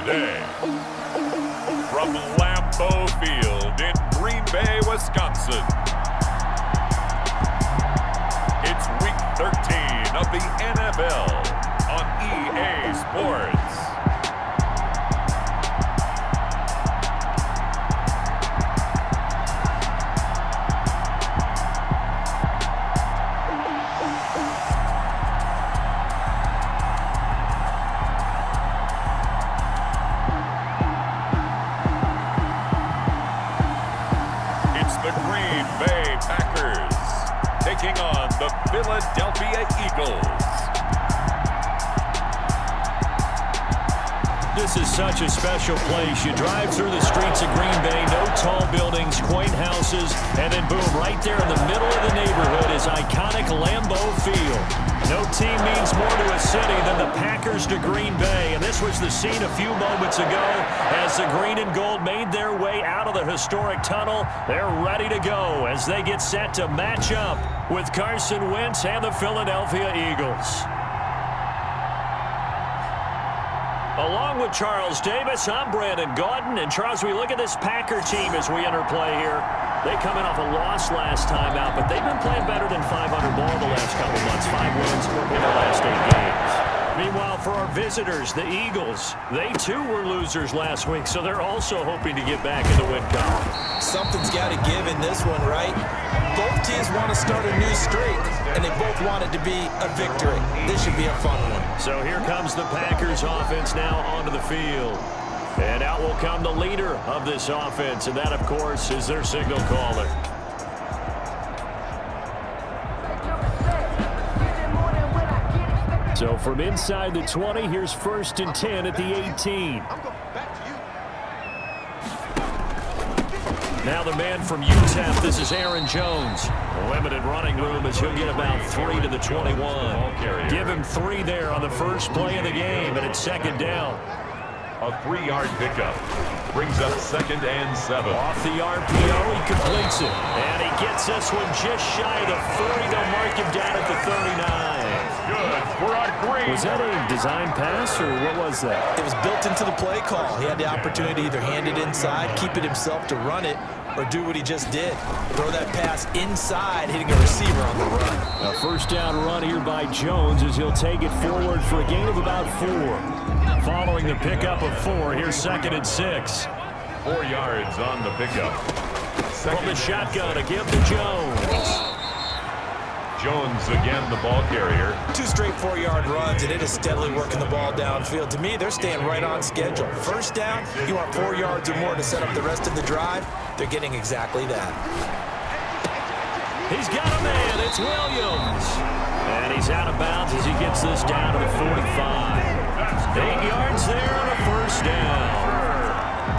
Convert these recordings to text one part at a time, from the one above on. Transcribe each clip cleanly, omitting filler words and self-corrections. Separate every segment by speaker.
Speaker 1: today. From Lambeau Field in Green Bay, Wisconsin. It's Week 13 of the NFL on EA Sports. The Green Bay Packers taking on the Philadelphia Eagles.
Speaker 2: This is such a special place. You drive through the streets of Green Bay, no tall buildings, quaint houses, and then boom, right there in the middle of the neighborhood is iconic Lambeau Field. No team means more to a city than the Packers to Green Bay, and this was the scene a few moments ago as the green and gold made their way out of the historic tunnel. They're ready to go as they get set to match up with Carson Wentz and the Philadelphia Eagles. Along with Charles Davis, I'm Brandon Gaudin. And Charles, we look at this Packer team as we interplay here. They come in off a loss last time out, but they've been playing better than 500 ball the last couple months. 5 wins in the last 8 games. Meanwhile, for our visitors, the Eagles, they too were losers last week, so they're also hoping to get back in the win column.
Speaker 3: Something's got to give in this one, right? Both teams want to start a new streak, and they both want it to be a victory. This should be a fun one.
Speaker 2: So here comes the Packers offense now onto the field. And out will come the leader of this offense, and that, of course, is their signal caller. So from inside the 20, here's 1st and 10 at the 18. Now the man from UTEP, this is Aaron Jones. Limited running room as he'll get about 3 to the 21. Give him 3 there on the first play of the game, and it's 2nd down.
Speaker 1: A 3-yard pickup brings up 2nd and 7.
Speaker 2: Off the RPO, he completes it. And he gets this one just shy of the 40. They'll mark him down at the 39.
Speaker 1: Good for our green.
Speaker 2: Was that a design pass, or what was that?
Speaker 3: It was built into the play call. He had the opportunity to either hand it inside, keep it himself to run it, or do what he just did. Throw that pass inside, hitting a receiver on the run.
Speaker 2: A 1st down run here by Jones as he'll take it forward for a gain of about 4. Following the pickup of 4, here's 2nd and 6.
Speaker 1: 4 yards on the pickup.
Speaker 2: From the shotgun, a give to Jones.
Speaker 1: Jones again, the ball carrier.
Speaker 3: 2 straight 4-yard runs, and it is steadily working the ball downfield. To me, they're staying right on schedule. 1st down, you want 4 yards or more to set up the rest of the drive. They're getting exactly that.
Speaker 2: He's got a man. It's Williams. And he's out of bounds as he gets this down to the 45. 8 yards there on a 1st down.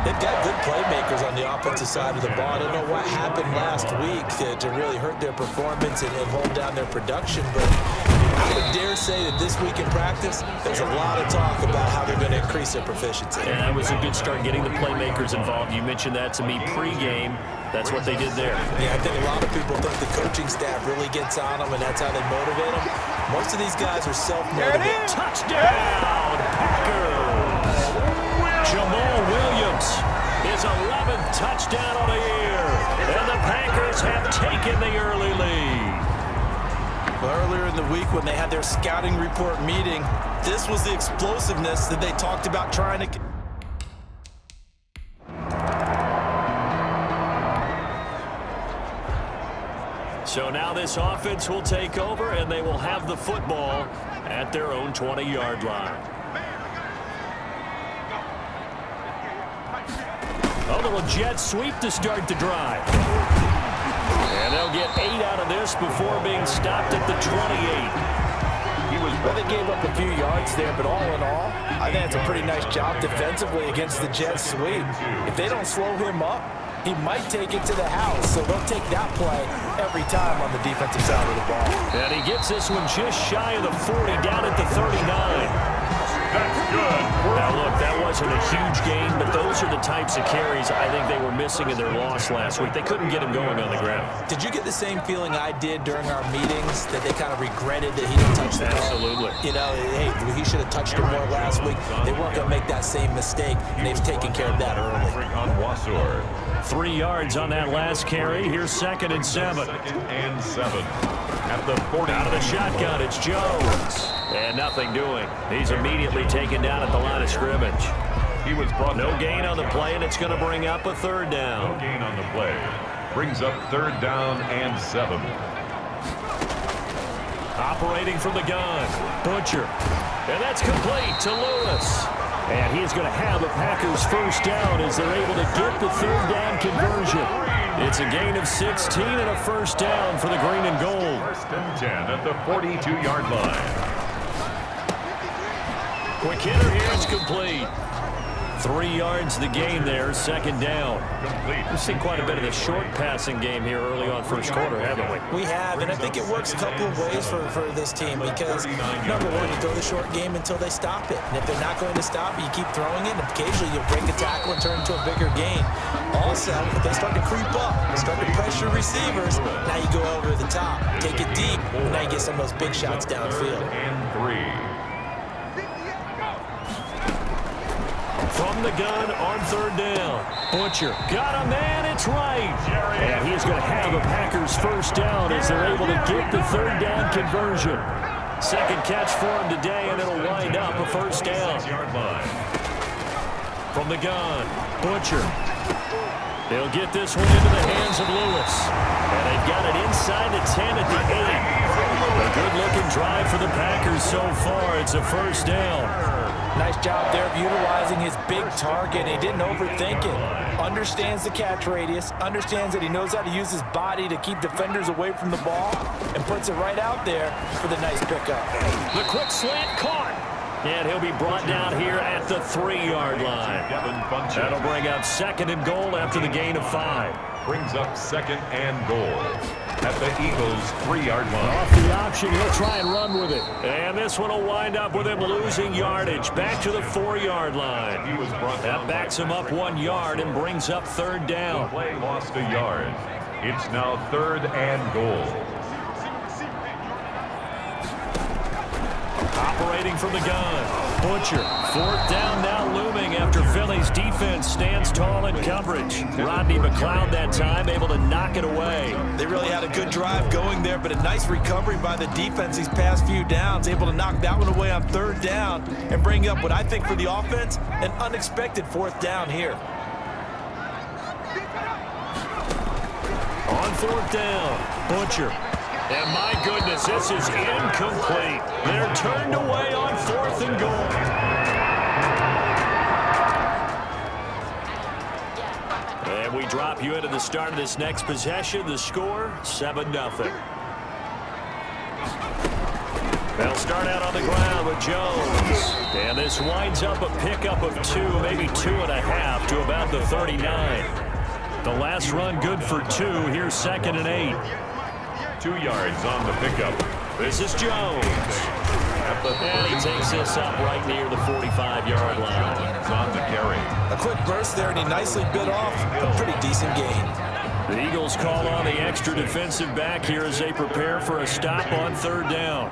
Speaker 3: They've got good playmakers on the offensive side of the ball. I don't know what happened last week to really hurt their performance and hold down their production, but I would dare say that this week in practice, there's a lot of talk about how they're going to increase their proficiency.
Speaker 2: And that was a good start getting the playmakers involved. You mentioned that to me pregame. That's what they did there.
Speaker 3: Yeah, I think a lot of people think the coaching staff really gets on them, and that's how they motivate them. Most of these guys are self-motivated.
Speaker 2: Touchdown, Packers! Jamal Williams, his 11th touchdown on the year. And the Packers have taken the early lead.
Speaker 3: Well, earlier in the week when they had their scouting report meeting, this was the explosiveness that they talked about trying to...
Speaker 2: So now this offense will take over, and they will have the football at their own 20-yard line. A little jet sweep to start the drive. And they'll get 8 out of this before being stopped at the 28.
Speaker 3: Well, they gave up a few yards there, but all in all, I think it's a pretty nice job defensively against the jet sweep. If they don't slow him up, he might take it to the house, so they'll take that play every time on the defensive side of the ball.
Speaker 2: And he gets this one just shy of the 40, down at the 39.
Speaker 1: That's good.
Speaker 2: Now, look, that wasn't a huge gain, but those are the types of carries I think they were missing in their loss last week. They couldn't get him going on the ground.
Speaker 3: Did you get the same feeling I did during our meetings, that they kind of regretted that he didn't touch the ball?
Speaker 2: Absolutely.
Speaker 3: You know, hey, he should have touched it more last week. They weren't going to make that same mistake, and they've taken care of that early.
Speaker 2: 3 yards on that last carry. Here's 2nd and 7.
Speaker 1: 2nd and 7. At the 40.
Speaker 2: Out of the shotgun, it's Jones. And nothing doing. He's immediately taken down at the line of scrimmage.
Speaker 1: He was brought
Speaker 2: No
Speaker 1: down.
Speaker 2: gain on the play, and it's going to bring up a 3rd down.
Speaker 1: No gain on the play. Brings up 3rd down and 7.
Speaker 2: Operating from the gun, Butcher. And that's complete to Lewis. And he's going to have the Packers' 1st down as they're able to get the 3rd down conversion. It's a gain of 16 and a 1st down for the green and gold.
Speaker 1: 1st and 10 at the 42-yard line.
Speaker 2: Quick hitter here, it's complete. 3 yards the gain there, 2nd down.
Speaker 1: Complete.
Speaker 2: We've seen quite a bit of the short passing game here early on 1st quarter, haven't we?
Speaker 3: We have, and I think it works a couple of ways for this team because, number one, you throw the short game until they stop it. And if they're not going to stop it, you keep throwing it, and occasionally you'll break a tackle and turn into a bigger gain. Also, if they start to creep up, start to pressure receivers, now you go over the top, take it deep, and now you get some of those big shots downfield.
Speaker 1: And 3.
Speaker 2: From the gun on 3rd down. Butcher got a man, it's right. And he's going to have the Packers' 1st down as they're able to get the 3rd down conversion. 2nd catch for him today, and it'll wind up a 1st down. From the gun, Butcher. They'll get this one into the hands of Lewis. And they've got it inside the 10 at the 8. A good-looking drive for the Packers so far. It's a 1st down.
Speaker 3: Nice job there of utilizing his big target. He didn't overthink it. Understands the catch radius, understands that he knows how to use his body to keep defenders away from the ball, and puts it right out there for the nice pickup.
Speaker 2: The quick slant caught. And he'll be brought down here at the 3-yard line. That'll bring up 2nd and goal after the gain of 5.
Speaker 1: Brings up 2nd and goal at the Eagles' 3-yard line.
Speaker 2: Off the option, he'll try and run with it. And this one will wind up with him losing yardage back to the 4-yard line.
Speaker 1: He was brought down.
Speaker 2: That backs him up 1 yard and brings up 3rd down.
Speaker 1: The play lost a yard. It's now 3rd and goal.
Speaker 2: Operating from the gun, Butcher. 4th down now looming after Philly's defense stands tall in coverage. Rodney McLeod that time able to knock it away.
Speaker 3: They really had a good drive going there, but a nice recovery by the defense these past few downs, able to knock that one away on 3rd down and bring up what I think for the offense, an unexpected 4th down here.
Speaker 2: On 4th down, Butcher. And my goodness, this is incomplete. They're turned away on 4th and goal. And we drop you into the start of this next possession. The score, 7-0. They'll start out on the ground with Jones. And this winds up a pickup of 2, maybe 2.5 to about the 39. The last run good for 2. Here's 2nd and 8.
Speaker 1: 2 yards on the pickup.
Speaker 2: This is Jones. And he takes this up right near the 45-yard line.
Speaker 1: It's on the carry.
Speaker 3: A quick burst there, and he nicely bit off a pretty decent gain.
Speaker 2: The Eagles call on the extra defensive back here as they prepare for a stop on 3rd down.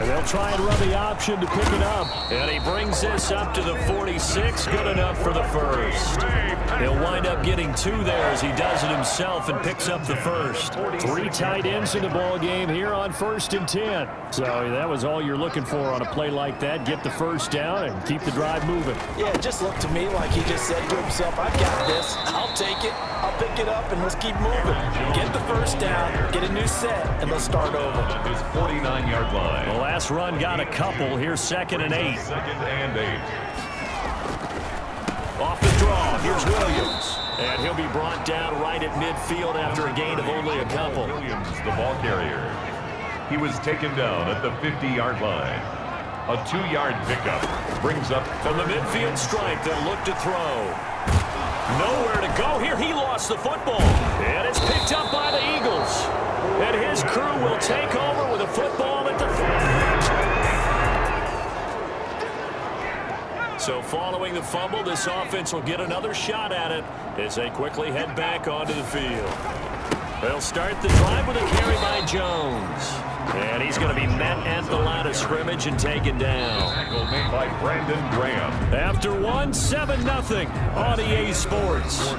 Speaker 2: And they'll try and run the option to pick it up. And he brings this up to the 46. Good enough for the 1st. He'll wind up getting 2 there as he does it himself and picks up the 1st. 3 tight ends in the ball game here on 1st and 10. So that was all you're looking for on a play like that. Get the 1st down and keep the drive moving.
Speaker 3: Yeah, it just looked to me like he just said to himself, I've got this. I'll take it. I'll pick it up, and let's keep moving. Get the 1st down, get a new set, and let's start over.
Speaker 1: His 49-yard line.
Speaker 2: The last run got a couple. Here's 2nd and 8.
Speaker 1: 2nd and 8.
Speaker 2: Off the draw, here's Williams. And he'll be brought down right at midfield after a gain of only a couple.
Speaker 1: Williams, the ball carrier. He was taken down at the 50-yard line. A 2-yard pickup brings up
Speaker 2: from the midfield stripe. They'll look to throw. Nowhere to go here. He lost the football. And it's picked up by the Eagles. And his crew will take over with a football at the So following the fumble, this offense will get another shot at it as they quickly head back onto the field. They'll start the drive with a carry by Jones. And he's going to be met at the line of scrimmage and taken down.
Speaker 1: Tackle made by Brandon Graham.
Speaker 2: After one, 7-0 on EA Sports.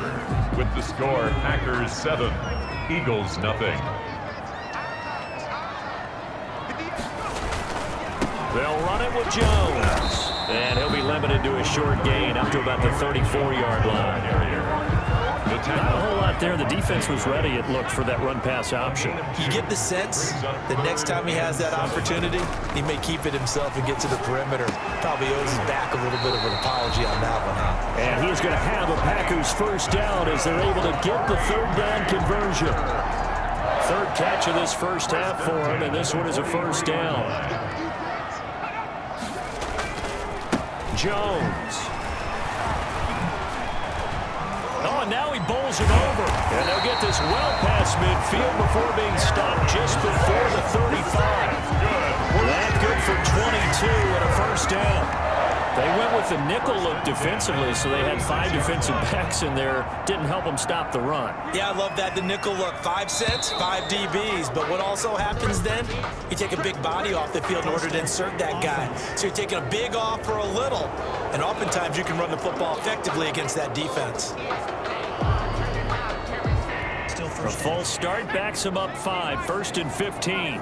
Speaker 1: With the score, Packers 7, Eagles nothing.
Speaker 2: They'll run it with Jones. And he'll be limited to a short gain up to about the 34-yard line. Not a whole lot there. The defense was ready, it looked, for that run-pass option.
Speaker 3: You get the sense that next time he has that opportunity, he may keep it himself and get to the perimeter. Probably owes his back a little bit of an apology on that one, huh?
Speaker 2: And he's going to have a Packers first down as they're able to get the third down conversion. Third catch of this first half for him, and this one is a first down. Jones. Oh, and now he bowls it over. And they'll get this well past midfield before being stopped just before the 35. That good for 22 and a first down. They went with the nickel look defensively, so they had 5 defensive backs in there. Didn't help them stop the run.
Speaker 3: Yeah, I love that, the nickel look. 5 cents, 5 DBs. But what also happens then, you take a big body off the field in order to insert that guy. So you're taking a big off for a little. And oftentimes you can run the football effectively against that defense.
Speaker 2: A false start backs him up 5, 1st and 15.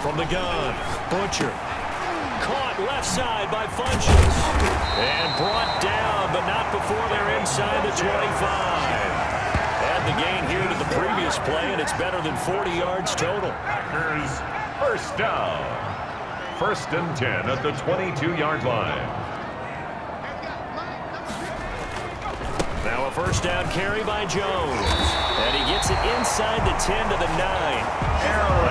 Speaker 2: From the gun, Butcher. Caught left side by Funches. And brought down, but not before they're inside the 25. Add the gain here to the previous play, and it's better than 40 yards total.
Speaker 1: Packers first down. 1st and 10 at the 22-yard line.
Speaker 2: Now a first down carry by Jones. And he gets it inside the 10 to the 9.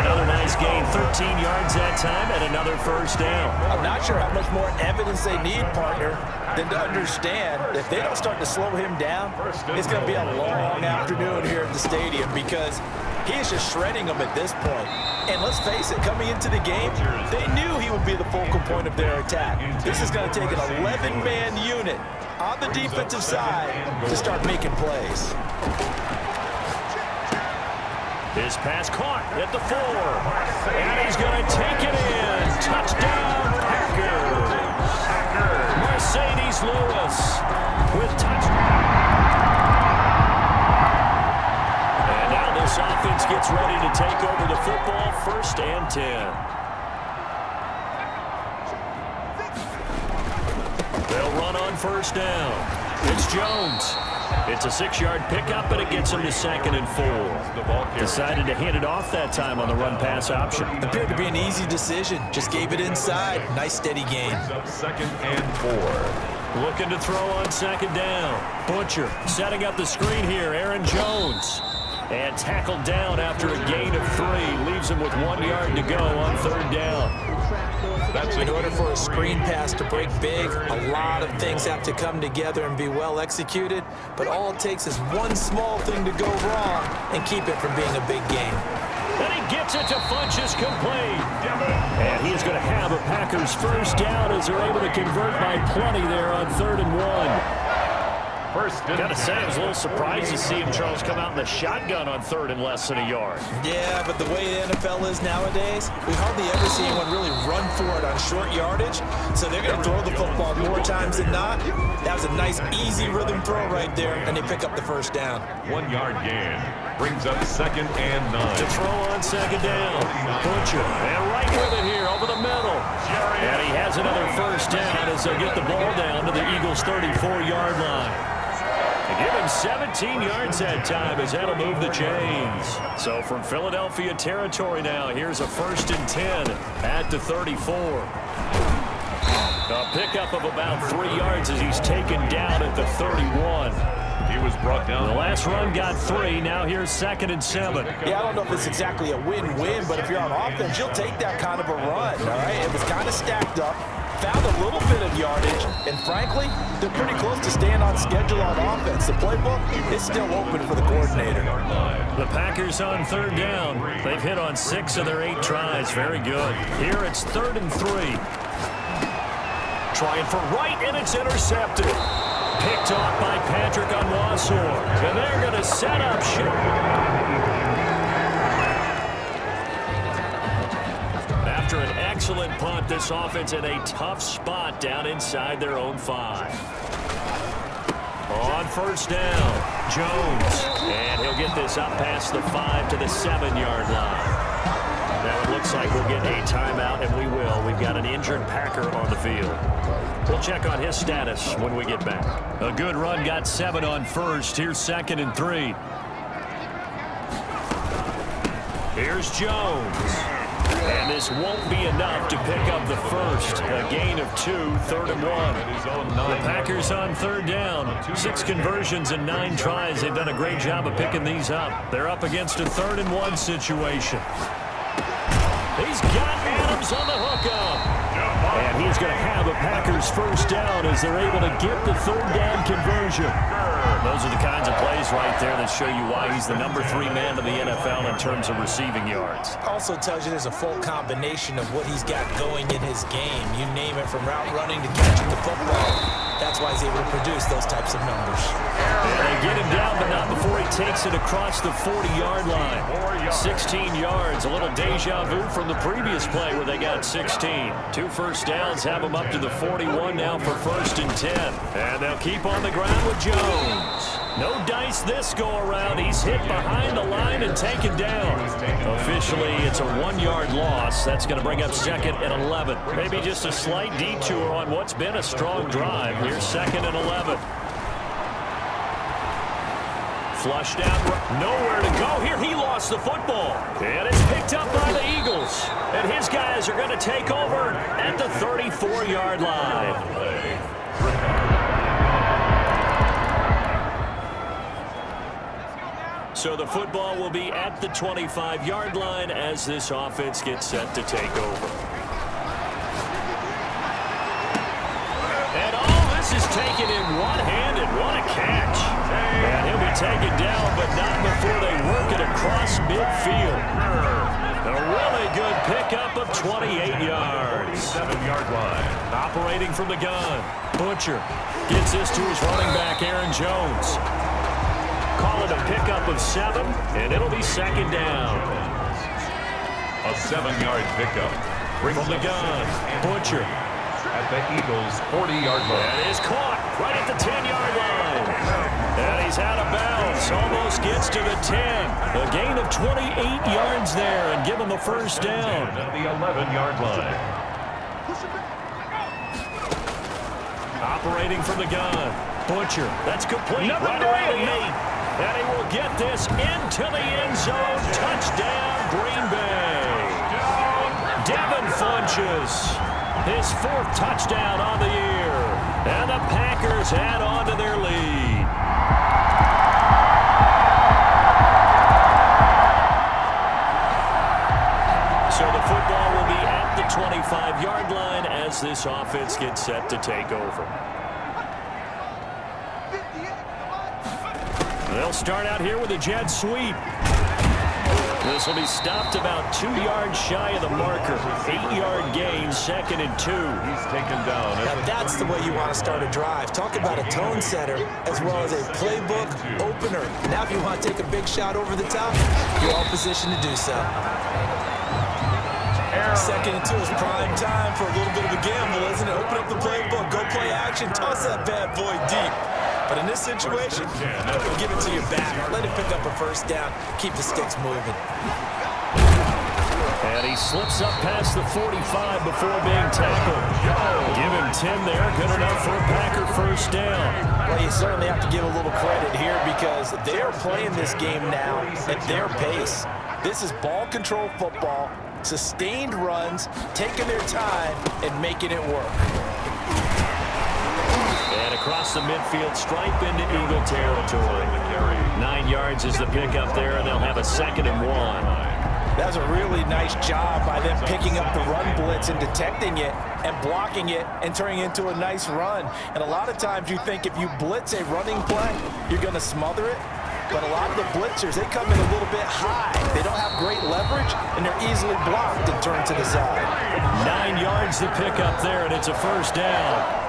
Speaker 2: Another nice gain, 13 yards that time, and another first down.
Speaker 3: I'm not sure how much more evidence they need, partner, than to understand that if they don't start to slow him down, it's going to be a long afternoon here at the stadium because he is just shredding them at this point. And let's face it, coming into the game, they knew he would be the focal point of their attack. This is going to take an 11-man unit on the defensive side to start making plays.
Speaker 2: His pass caught at the 4. And he's going to take it in. Touchdown, Packers. Mercedes Lewis with touchdown. And now this offense gets ready to take over the football, 1st and 10. They'll run on first down. It's Jones. It's a 6-yard pickup, but it gets him to 2nd and 4. Decided to hand it off that time on the run-pass option.
Speaker 3: Appeared to be an easy decision. Just gave it inside. Nice, steady gain.
Speaker 1: 2nd and 4.
Speaker 2: Looking to throw on 2nd down. Butcher setting up the screen here. Aaron Jones. And tackled down after a gain of 3. Leaves him with 1 yard to go on 3rd down.
Speaker 3: In order for a screen pass to break big, a lot of things have to come together and be well executed, but all it takes is one small thing to go wrong and keep it from being a big game.
Speaker 2: And he gets it to Funches complete. And he is going to have a Packers first down as they're able to convert by plenty there on 3rd and 1. Got to say, I was a little surprised to see him, Charles, come out in the shotgun on 3rd and less than a yard.
Speaker 3: Yeah, but the way the NFL is nowadays, we hardly ever see anyone really run for it on short yardage. So they're going to throw the football more times than not. That was a nice, easy rhythm throw right there, and they pick up the first down.
Speaker 1: 1 yard gain brings up 2nd and 9.
Speaker 2: To throw on 2nd down. Butcher, and right with it here over the middle. And he has another first down as they get the ball down to the Eagles' 34-yard line. Give him 17 yards that time as that'll move the chains. So from Philadelphia territory now, here's a 1st and 10 at the 34. A pickup of about 3 yards as he's taken down at the 31.
Speaker 1: He was brought down.
Speaker 2: The last run got 3. Now here's 2nd and 7.
Speaker 3: Yeah, I don't know if it's exactly a win-win, but if you're on offense, you'll take that kind of a run, all right? It was kind of stacked up. found a little bit of yardage, and frankly, they're pretty close to staying on schedule on offense. The playbook is still open for the coordinator.
Speaker 2: The Packers on 3rd down. They've hit on 6 of their 8 tries. Very good. Here it's 3rd and 3. Trying for right, and it's intercepted. Picked off by Patrick Onwuasor. And they're going to set up After an excellent punt, this offense in a tough spot down inside their own 5. On 1st down, Jones. And he'll get this up past the 5 to the 7-yard line. Now it looks like we'll get a timeout, and we will. We've got an injured Packer on the field. We'll check on his status when we get back. A good run, got 7 on 1st. Here's 2nd and 3. Here's Jones. And this won't be enough to pick up the 1st. A gain of 2, 3rd and 1. The Packers on 3rd down. 6 conversions and 9 tries. They've done a great job of picking these up. They're up against a 3rd and 1 situation. He's got Adams on the hookup. And he's going to have a Packers 1st down as they're able to get the 3rd down conversion. Those are the kinds of plays right there that show you why he's the number 3 man in the NFL in terms of receiving yards.
Speaker 3: Also tells you there's a full combination of what he's got going in his game. You name it, from route running to catching the football. That's why he's able to produce those types of numbers.
Speaker 2: And they get him down, but not before he takes it across the 40-yard line. 16 yards, a little deja vu from the previous play where they got 16. 2 first downs have them up to the 41 now for 1st and 10. And they'll keep on the ground with Jones. No dice this go-around. He's hit behind the line and taken down. Officially, it's a 1-yard loss. That's going to bring up 2nd and 11. Maybe just a slight detour on what's been a strong drive. Here's 2nd and 11. Flushed out, nowhere to go here. He lost the football. And it's picked up by the Eagles. And his guys are going to take over at the 34-yard line. So the football will be at the 25-yard line as this offense gets set to take over. And all this is taken in one-handed. What a catch. And he'll be taken down, but not before they work it across midfield. A really good pickup of 28 yards.
Speaker 1: 7-yard line.
Speaker 2: Operating from the gun. Butcher gets this to his running back, Aaron Jones. Call it a pickup of 7, and it'll be 2nd down.
Speaker 1: A 7-yard pickup.
Speaker 2: From the gun, Butcher.
Speaker 1: At the Eagles' 40-yard line.
Speaker 2: And is caught right at the 10-yard line. And he's out of bounds. Almost gets to the 10. A gain of 28 yards there and give him the 1st down.
Speaker 1: At the 11-yard line.
Speaker 2: Operating from the gun, Butcher. That's complete. Right around the 8. And he will get this into the end zone. Touchdown, Green Bay. Devin Funchess, his 4th touchdown on the year. And the Packers add on to their lead. So the football will be at the 25-yard line as this offense gets set to take over. They'll start out here with a jet sweep. This will be stopped about 2 yards shy of the marker. 8-yard gain, 2nd and 2.
Speaker 1: He's taken down.
Speaker 3: Now that's the way you want to start a drive. Talk about a tone setter as well as a playbook opener. Now if you want to take a big shot over the top, you're all positioned to do so. 2nd and 2 is prime time for a little bit of a gamble, isn't it? Open up the playbook, go play action, toss that bad boy deep. But in this situation, give it to your back. Let it pick up a 1st down. Keep the sticks moving.
Speaker 2: And he slips up past the 45 before being tackled. Give him 10 there. Good enough for a Packer 1st down.
Speaker 3: Well, you certainly have to give a little credit here because they're playing this game now at their pace. This is ball control football, sustained runs, taking their time, and making it work.
Speaker 2: And across the midfield stripe into Eagle territory. 9 yards is the pickup there, and they'll have a 2nd and 1.
Speaker 3: That was a really nice job by them picking up the run blitz and detecting it and blocking it and turning it into a nice run. And a lot of times you think if you blitz a running play, you're going to smother it. But a lot of the blitzers, they come in a little bit high. They don't have great leverage, and they're easily blocked and turned to the side.
Speaker 2: 9 yards to pick up there, and it's a first down.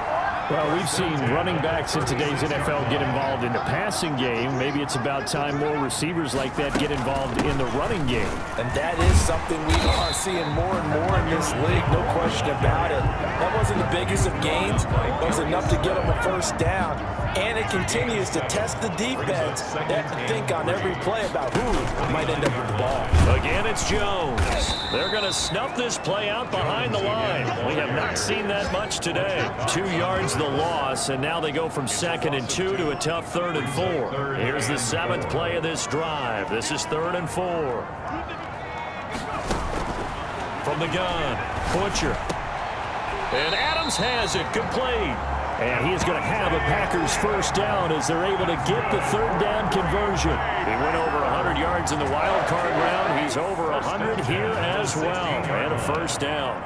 Speaker 2: Well, we've seen running backs in today's NFL get involved in the passing game. Maybe it's about time more receivers like that get involved in the running game.
Speaker 3: And that is something we are seeing more and more in this league, no question about it. That wasn't the biggest of gains. It was enough to get them a first down. And it continues to test the defense. They have to think on every play about who might end up with the ball.
Speaker 2: Again, it's Jones. They're going to snuff this play out behind the line. We have not seen that much today. 2 yards the loss, and now they go from 2nd and 2 to a tough 3rd and 4. Here's the 7th play of this drive. This is 3rd and 4. From the gun, Butcher. And Adams has it. Good play. And he is going to have a Packers first down as they're able to get the 3rd down conversion. He went over 100 yards in the wild card round. He's over 100 here as well. And a first down.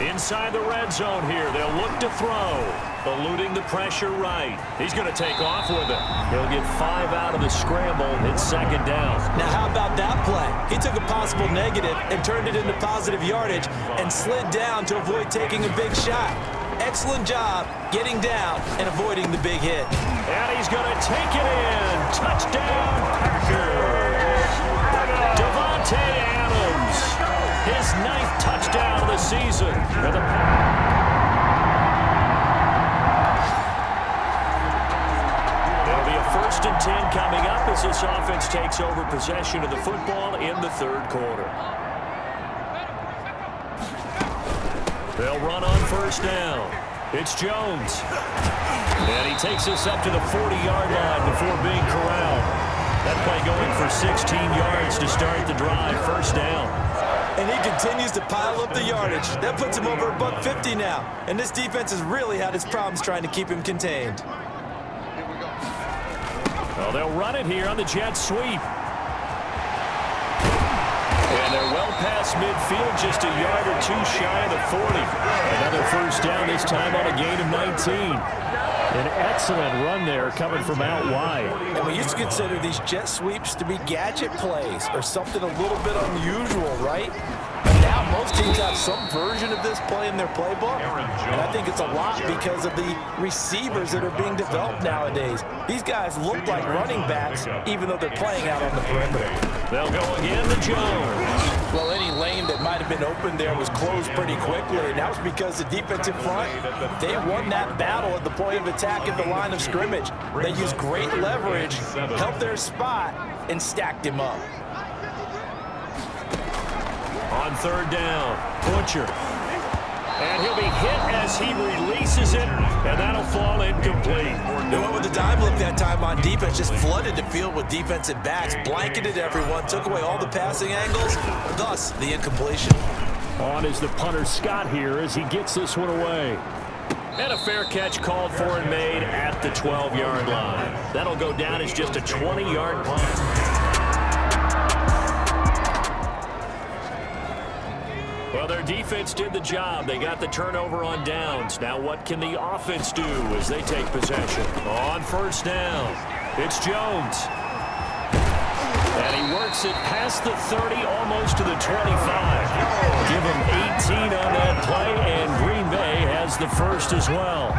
Speaker 2: Inside the red zone here. They'll look to throw. Eluding the pressure right. He's going to take off with it. He'll get 5 out of the scramble. It's 2nd down.
Speaker 3: Now, how about that play? He took a possible negative and turned it into positive yardage and slid down to avoid taking a big shot. Excellent job getting down and avoiding the big hit.
Speaker 2: And he's going to take it in. Touchdown, Packers. Devontae Adams. His 9th touchdown of the season. It'll be a 1st and 10 coming up as this offense takes over possession of the football in the 3rd quarter. They'll run on 1st down. It's Jones. And he takes us up to the 40-yard line before being corralled. That play going for 16 yards to start the drive. 1st down.
Speaker 3: And he continues to pile up the yardage. That puts him over $150 now. And this defense has really had its problems trying to keep him contained.
Speaker 2: Well, they'll run it here on the jet sweep. And they're well past midfield, just a yard or 2 shy of the 40. Another first down, this time on a gain of 19. An excellent run there coming from out wide.
Speaker 3: And we used to consider these jet sweeps to be gadget plays or something a little bit unusual, right? But now most teams have some version of this play in their playbook. And I think it's a lot because of the receivers that are being developed nowadays. These guys look like running backs even though they're playing out on the perimeter.
Speaker 2: They'll go again to Jones.
Speaker 3: Well, any lane that might have been open there was closed pretty quickly, and that was because the defensive front, they won that battle at the point of attack at the line of scrimmage. They used great leverage, held their spot, and stacked him up.
Speaker 2: On 3rd down, Butcher. And he'll be hit as he releases it, and that'll fall incomplete.
Speaker 3: They went with the dime look that time on defense, just flooded the field with defensive backs, blanketed everyone, took away all the passing angles, thus the incompletion.
Speaker 2: On is the punter Scott here as he gets this one away. And a fair catch called for and made at the 12-yard line. That'll go down as just a 20-yard punt. Well, their defense did the job. They got the turnover on downs. Now what can the offense do as they take possession? On 1st down, it's Jones. And he works it past the 30, almost to the 25. Give him 18 on that play, and Green Bay has the first as well.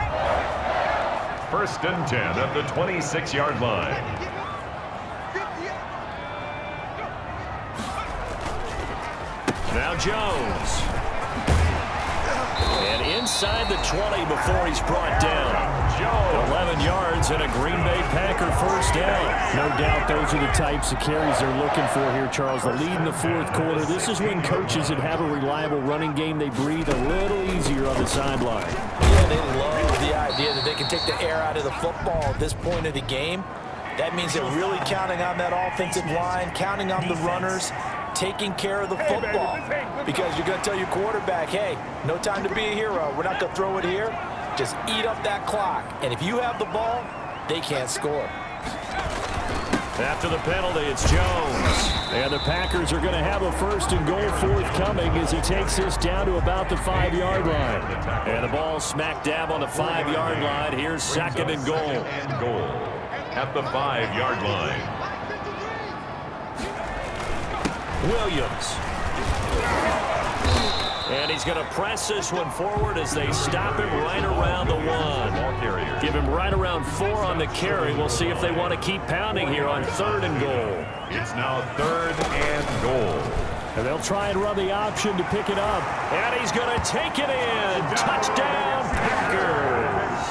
Speaker 1: 1st and 10 at the 26-yard line.
Speaker 2: Now Jones. And inside the 20 before he's brought down. 11 yards and a Green Bay Packer first down.
Speaker 4: No doubt those are the types of carries they're looking for here, Charles. The lead in the 4th quarter. This is when coaches that have a reliable running game, they breathe a little easier on the sideline.
Speaker 3: Yeah, they love the idea that they can take the air out of the football at this point of the game. That means they're really counting on that offensive line, counting on the runners, taking care of the football. Because you're going to tell your quarterback, hey, no time to be a hero. We're not going to throw it here. Just eat up that clock. And if you have the ball, they can't score.
Speaker 2: After the penalty, it's Jones.
Speaker 4: And the Packers are going to have a first and goal forthcoming as he takes this down to about the 5-yard line.
Speaker 2: And the ball smack dab on the 5-yard line. Here's second and goal.
Speaker 1: At the 5-yard line.
Speaker 2: Williams. And he's going to press this one forward as they stop him right around the 1. Give him right around 4 on the carry. We'll see if they want to keep pounding here on 3rd and goal.
Speaker 1: It's now 3rd and goal.
Speaker 4: And they'll try and run the option to pick it up.
Speaker 2: And he's going to take it in. Touchdown, Packers.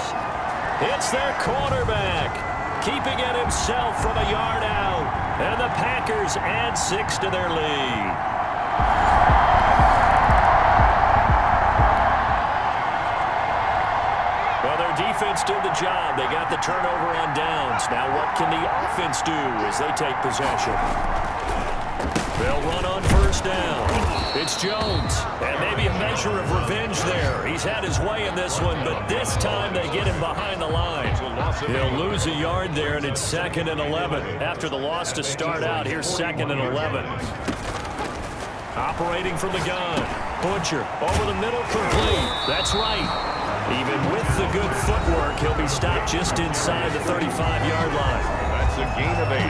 Speaker 2: It's their quarterback, keeping it himself from a yard out. And the Packers add 6 to their lead. Well, their defense did the job. They got the turnover on downs. Now what can the offense do as they take possession? They'll run on first down. It's Jones. And maybe a measure of revenge there. He's had his way in this one, but this time they get him behind the line. He'll lose a yard there, and it's 2nd and 11. After the loss to start out, here's 2nd and 11. Operating from the gun. Butcher over the middle, complete. That's right. Even with the good footwork, he'll be stopped just inside the 35-yard line.
Speaker 1: That's a gain of 8.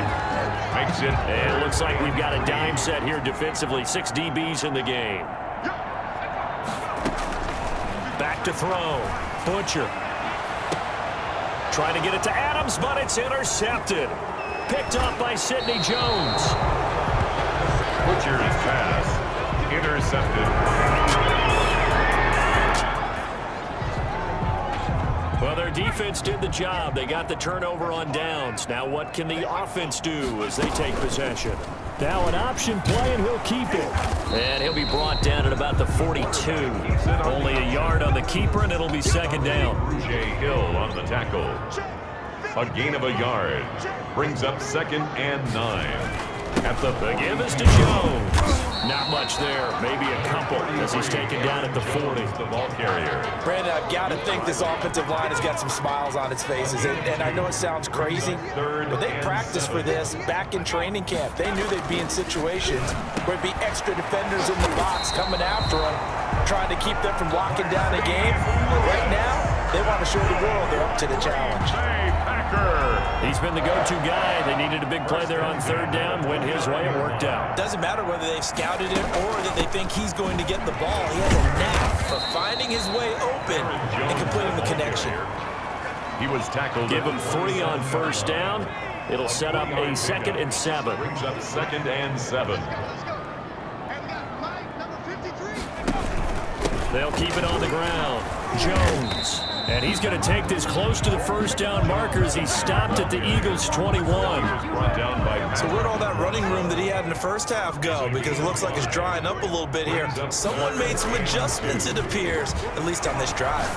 Speaker 1: Makes it.
Speaker 2: And it looks like we've got a dime set here defensively. 6 DBs in the game. Back to throw. Butcher. Trying to get it to Adams, but it's intercepted. Picked up by Sidney Jones.
Speaker 1: Butcher's pass. Intercepted.
Speaker 2: Well, their defense did the job. They got the turnover on downs. Now what can the offense do as they take possession?
Speaker 4: Now an option play, and he'll keep it.
Speaker 2: And he'll be brought down at about the 42. Only a yard on the keeper, and it'll be 2nd down.
Speaker 1: Rouge Hill on the tackle. A gain of a yard. Brings up 2nd and 9. At the
Speaker 2: give is to Jones. Not much there. Maybe a couple as he's taken down at the 40.
Speaker 1: The ball carrier.
Speaker 3: Brandon, I've got to think this offensive line has got some smiles on its faces. And I know it sounds crazy, but they practiced for this back in training camp. They knew they'd be in situations where there'd be extra defenders in the box coming after them, trying to keep them from locking down a game. But right now, they want to show the world they're up to the challenge.
Speaker 2: He's been the go-to guy. They needed a big play there on 3rd down. Went his way. It worked out.
Speaker 3: Doesn't matter whether they've scouted it or that they think he's going to get the ball. He has a knack for finding his way open and completing the connection.
Speaker 1: He was tackled.
Speaker 2: Give him 3 on first down. It'll set up a 2nd and 7.
Speaker 1: Brings up 2nd and 7.
Speaker 2: They'll keep it on the ground. Jones. And he's going to take this close to the first down marker as he's stopped at the Eagles' 21.
Speaker 3: So where'd all that running room that he had in the first half go? Because it looks like it's drying up a little bit here. Someone made some adjustments, it appears, at least on this drive.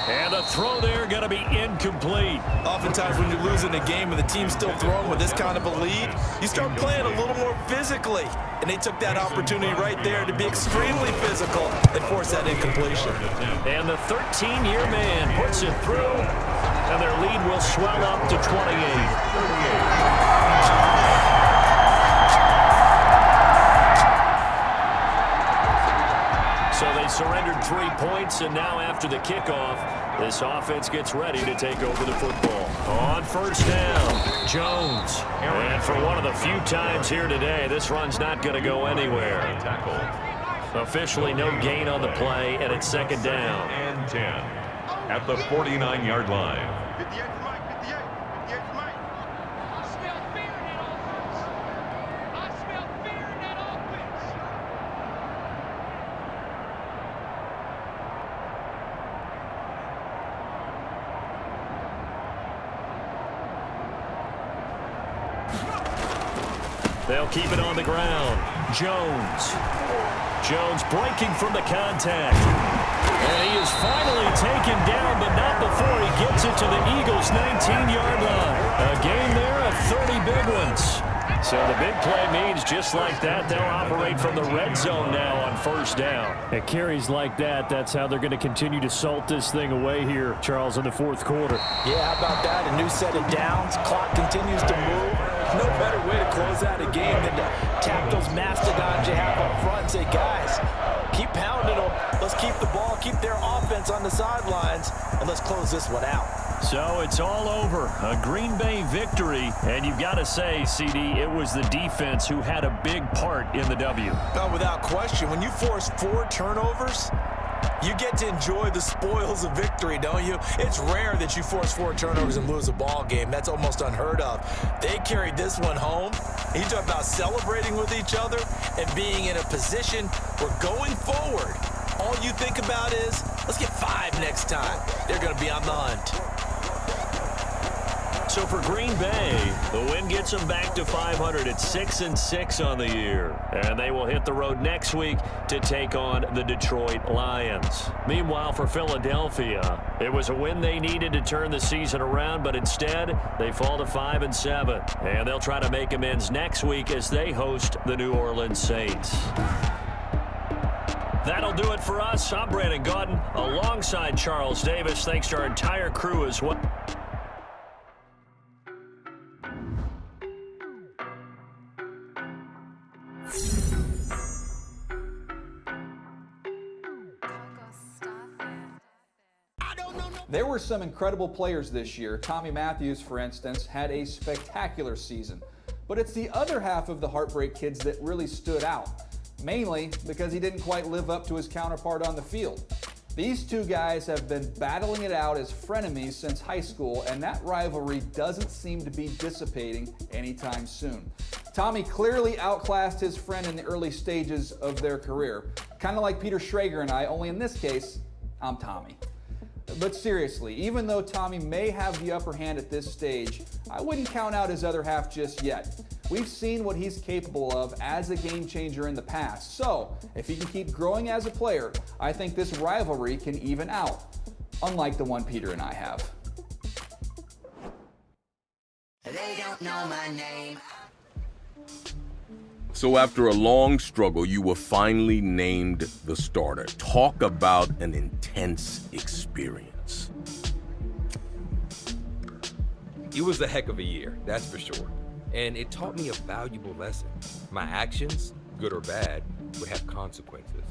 Speaker 2: And the throw there going to be incomplete.
Speaker 3: Oftentimes when you're losing a game and the team's still throwing with this kind of a lead, you start playing a little more physically. And they took that opportunity right there to be extremely physical and force that incompletion.
Speaker 2: And the 13-year man puts it through, and their lead will swell up to 28. So they surrendered 3 points, and now after the kickoff, this offense gets ready to take over the football. On first down, Jones. And for one of the few times here today, this run's not going to go anywhere. Officially no gain on the play, and it's 2nd down.
Speaker 1: And 10 at the 49-yard line.
Speaker 2: They'll keep it on the ground. Jones breaking from the contact. And he is finally taken down, but not before he gets it to the Eagles' 19-yard line. A gain there of 30 big ones. So the big play means just like that, they'll operate from the red zone now on first down.
Speaker 4: At carries like that, that's how they're going to continue to salt this thing away here, Charles, in the fourth quarter.
Speaker 3: Yeah, how about that? A new set of downs. Clock continues to move. No better way to close out a game than to tap those mastodons you have up front and say, guys, keep pounding them. Let's keep the ball, keep their offense on the sidelines, and let's close this one out.
Speaker 2: So it's all over. A Green Bay victory. And you've got to say, CD, it was the defense who had a big part in the W.
Speaker 3: No, without question. When you force 4 turnovers, you get to enjoy the spoils of victory, don't you? It's rare that you force 4 turnovers and lose a ball game. That's almost unheard of. They carried this one home. You talk about celebrating with each other and being in a position where going forward, all you think about is, let's get 5 next time. They're going to be on the hunt.
Speaker 2: So for Green Bay, the win gets them back to 500 at 6-6 on the year. And they will hit the road next week to take on the Detroit Lions. Meanwhile, for Philadelphia, it was a win they needed to turn the season around, but instead they fall to 5-7. And they'll try to make amends next week as they host the New Orleans Saints. That'll do it for us. I'm Brandon Gaudin alongside Charles Davis. Thanks to our entire crew as well.
Speaker 5: There were some incredible players this year. Tommy Matthews, for instance, had a spectacular season. But it's the other half of the Heartbreak Kids that really stood out, mainly because he didn't quite live up to his counterpart on the field. These two guys have been battling it out as frenemies since high school, and that rivalry doesn't seem to be dissipating anytime soon. Tommy clearly outclassed his friend in the early stages of their career, kind of like Peter Schrager and I, only in this case, I'm Tommy. But seriously, even though Tommy may have the upper hand at this stage, I wouldn't count out his other half just yet. We've seen what he's capable of as a game changer in the past. So, if he can keep growing as a player, I think this rivalry can even out, unlike the one Peter and I have.
Speaker 6: They don't know my name.
Speaker 7: So after a long struggle, you were finally named the starter. Talk about an intense experience.
Speaker 8: It was a heck of a year, that's for sure. And it taught me a valuable lesson. My actions, good or bad, would have consequences.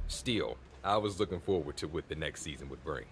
Speaker 8: Still, I was looking forward to what the next season would bring.